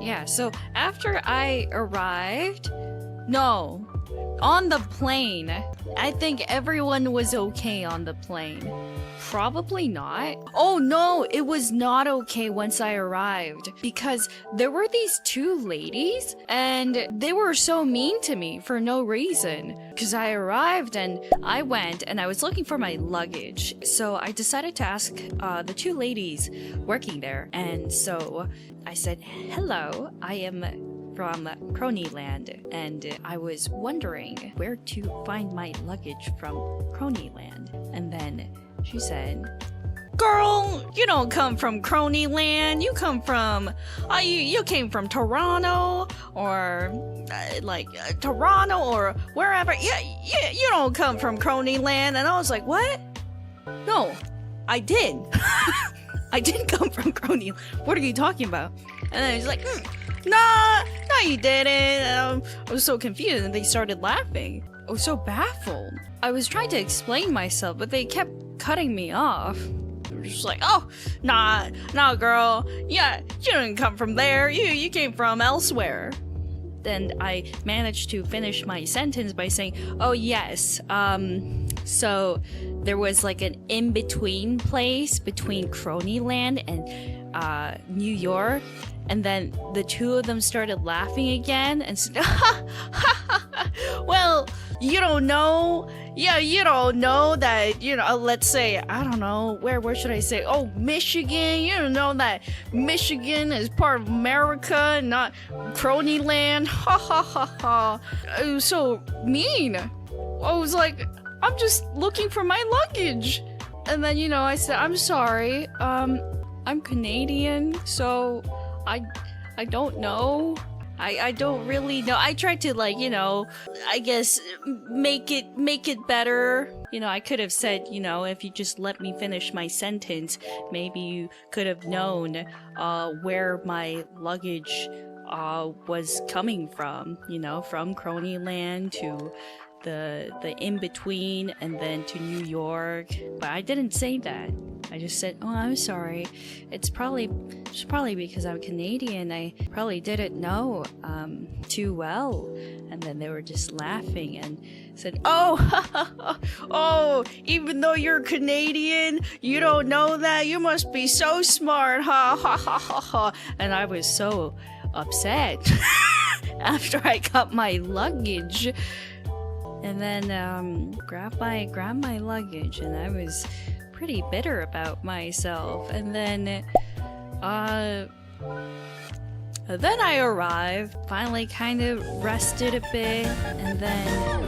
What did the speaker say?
Yeah, so after I arrived, no, on the plane, I think everyone was okay on the plane. Probably not. Oh no, it was not okay once I arrived because there were these two ladies and they were so mean to me for no reason. Because I arrived and I went and I was looking for my luggage. So I decided to ask the two ladies working there. And so I said, hello, I am from Kronii land, and I was wondering where to find my luggage from Kronii land. And then she said, girl, you don't come from Kronii land, you come from, you came from Toronto, or Toronto, or wherever, you don't come from Kronii land. And I was like, what? No, I did. I did come from Kronii. What are you talking about? And then he's like, nah, you didn't. I was so confused and they started laughing. I was so baffled. I was trying to explain myself, but they kept cutting me off. They were just like, oh, nah, girl. Yeah, you didn't come from there. You came from elsewhere. Then I managed to finish my sentence by saying, oh yes, so there was like an in-between place between Kronii land and New York. And then the two of them started laughing again and said, well, you don't know. Yeah, you don't know that, let's say, I don't know, where should I say? Oh, Michigan. You don't know that Michigan is part of America, not Kronii land. Ha ha ha ha. It was so mean. I was like, I'm just looking for my luggage. And then, I said, I'm sorry. I'm Canadian, so I don't know. I don't really know. I tried to I guess make it better. I could have said, if you just let me finish my sentence, maybe you could have known where my luggage was coming from, from Kronii land to the in-between and then to New York. But I didn't say that. I just said, oh, I'm sorry. It's probably because I'm Canadian. I probably didn't know too well. And then they were just laughing and said, oh, oh, even though you're Canadian, you don't know that? You must be so smart, ha ha ha ha ha. And I was so upset after I got my luggage. And then grabbed my luggage, and I was pretty bitter about myself. And then I arrived, finally kind of rested a bit, and then